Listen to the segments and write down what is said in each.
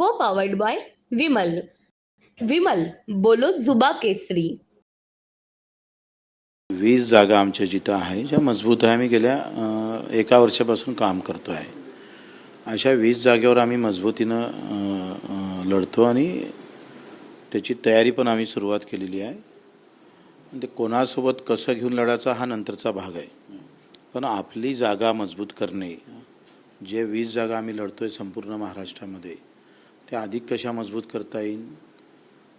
को powered by Vimal. Vimal बोलो जुबा केसरी. 20 जागा आमच्या जिथं आहे ज्या मजबूत आहे. आम्ही गेल्या 1 वर्षापासून काम करतो आहे. अशा 20 जागेवर आम्ही मजबूतीनं लढतो आणि त्याची तयारी पण आम्ही सुरुवात केलेली आहे. ते कोणासोबत कसं घेऊन लढायचा हा नंतरचा भाग आहे. पण आपली जागा मजबूत करणे, जे 20 जागा आम्ही लढतो आहे संपूर्ण महाराष्ट्रामध्ये, त्या अधिक कशा मजबूत करता येईल,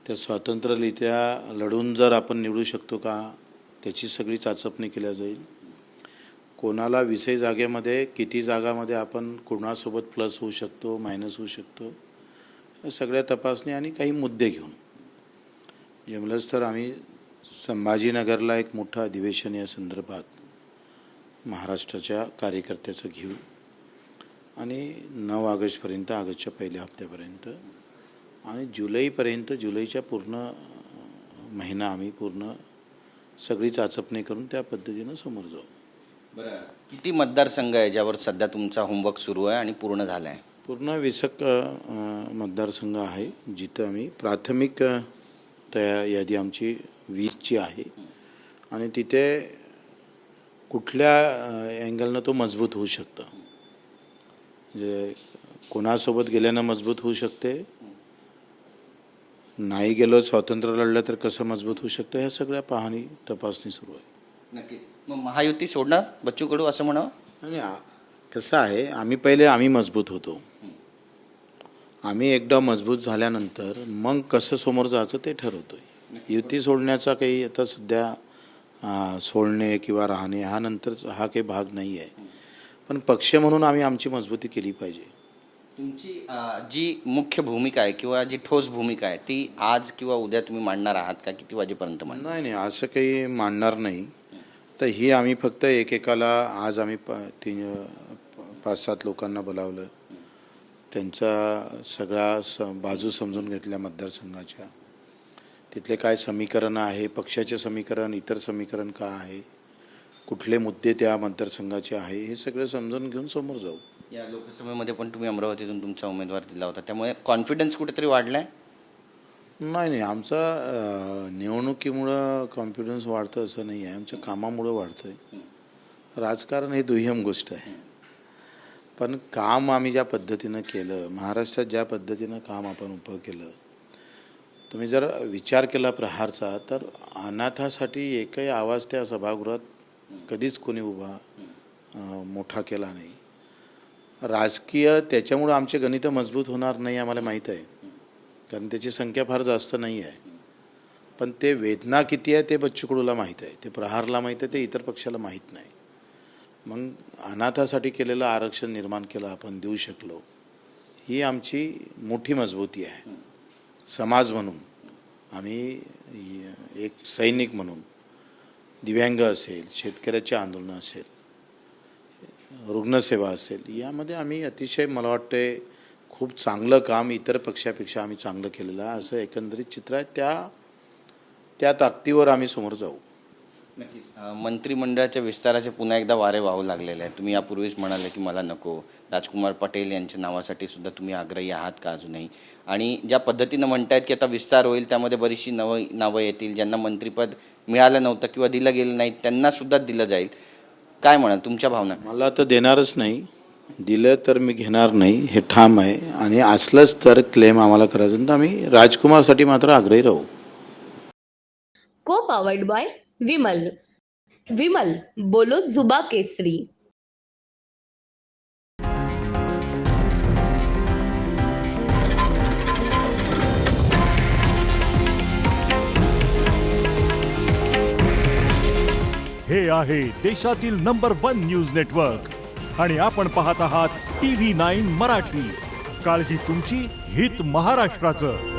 त्या स्वतंत्ररित्या लढून जर आपण निवडू शकतो का, त्याची सगळी चाचपणी केल्या जाईल. कोणाला 20 जागेमध्ये किती जागामध्ये आपण कोणासोबत प्लस होऊ शकतो, मायनस होऊ शकतो, या सगळ्या तपासणी आणि काही मुद्दे घेऊन जमलंच तर आम्ही संभाजीनगरला एक मोठं अधिवेशन या संदर्भात महाराष्ट्राच्या कार्यकर्त्याचं घेऊ आणि 9 ऑगस्टपर्यंत, ऑगस्टच्या पहिल्या हप्त्यापर्यंत आणि जुलैपर्यंत, जुलैच्या पूर्ण महिना आम्ही पूर्ण सगळी चाचपणी करून त्या पद्धतीनं समोर जाऊ. बरं, किती मतदारसंघ आहे ज्यावर सध्या तुमचा होमवर्क सुरू आहे आणि पूर्ण झाला आहे? पूर्ण 20 मतदारसंघ आहे जिथं आम्ही प्राथमिक यादी आमची 20ची आहे आणि तिथे कुठल्या अँगलनं तो मजबूत होऊ शकतं, म्हणजे कोणासोबत गेल्यानं मजबूत होऊ शकते, नाही गेलो स्वातंत्र्य लढलं तर कसं मजबूत होऊ शकतं, ह्या सगळ्या पाहणी तपासणी सुरू आहे. नक्कीच. मग महायुती सोडणार बच्चू कडू असं म्हणावं? आणि कसं आहे, आम्ही मजबूत होतो. आम्ही एकदा मजबूत झाल्यानंतर मग कसं समोर जायचं ते ठरवतोय. युती सोडण्याचा काही आता सध्या सोडणे किंवा राहणे हा नंतर हा काही भाग नाही आहे. पण पक्ष म्हणून आम्ही आमची मजबूती केली पाहिजे. तुमची जी मुख्य भूमिका आहे किंवा जी ठोस भूमिका आहे ती आज किंवा उद्या तुम्ही मांडणार आहात का? किती वाजेपर्यंत मांडणार? नाही, असं काही मांडणार नाही. तर ही आम्ही फक्त एकेकाला आज आम्ही 5-7 लोकांना बोलावलं, त्यांचा सगळा बाजू समजून घेतल्या मतदारसंघाच्या, तिथले काय समीकरण आहे, पक्षाचे समीकरण, इतर समीकरण का आहे, कुठले मुद्दे त्या मतदारसंघाचे आहे, हे सगळं समजून घेऊन समोर जाऊ. या लोकसभेमध्ये पण तुम्ही अमरावतीतून तुमचा उमेदवार दिला होता, त्यामुळे कॉन्फिडन्स कुठेतरी वाढलाय? नाही, आमचा निवडणुकीमुळं कॉन्फिडन्स वाढतं असं नाही आहे, आमच्या कामामुळं वाढतं आहे. राजकारण ही दुय्यम गोष्ट आहे. पण काम आम्ही ज्या पद्धतीनं केलं, महाराष्ट्रात ज्या पद्धतीनं काम आपण उभं केलं, तुम्ही जर विचार केला प्रहारचा, तर अनाथासाठी एकही आवाज त्या सभागृहात कधीच कोणी उभा मोठा केला नाही. राजकीय त्याच्यामुळं आमचे गणितं मजबूत होणार नाही आम्हाला माहीत आहे, कारण त्याची संख्या फार जास्त नाही आहे. पण ते वेदना किती आहे ते बच्चू कडूला माहीत आहे, ते प्रहारला माहीत आहे, ते इतर पक्षाला माहीत नाही. मग अनाथासाठी केलेलं आरक्षण निर्माण केलं, आपण देऊ शकलो, ही आमची मोठी मजबूती आहे. समाज म्हणून आम्ही, एक सैनिक म्हणून, दिव्यांग असेल, शेतकऱ्याचे आंदोलन असेल, रुग्णसेवा असेल, यामध्ये आम्ही अतिशय, मला वाटते, खूप चांगलं काम इतर पक्षापेक्षा आम्ही चांगलं केलेलं आहे असं एकंदरीत चित्र आहे. त्या ताकदीवर आम्ही समोर जाऊ. नक्कीच. मंत्रिमंडळाच्या विस्ताराचे पुन्हा एकदा वारे वाहू लागलेले आहे. तुम्ही यापूर्वीच म्हणाले की मला नको. राजकुमार पटेल यांच्या नावासाठी सुद्धा तुम्ही आग्रही आहात का अजूनही? आणि ज्या पद्धतीनं म्हणतायत की आता विस्तार होईल त्यामध्ये बरीचशी नावं येतील, ज्यांना मंत्रिपद मिळालं नव्हतं किंवा दिलं गेलं नाही त्यांना सुद्धा दिलं जाईल. काय म्हणाल, तुमच्या भावना? मला तर देणारच नाही, दिलं तर मी घेणार नाही, हे ठाम आहे. आणि असलंच तर क्लेम आम्हाला करायचं तर आम्ही राजकुमारसाठी मात्र आग्रही राहू. को पावर्ड बाय विमल. विमल बोलो जुबा केसरी. हे आहे देशातील नंबर 1 न्यूज नेटवर्क आणि आपण पाहत आहात TV9 मराठी. काळजी तुमची, हित महाराष्ट्राचं.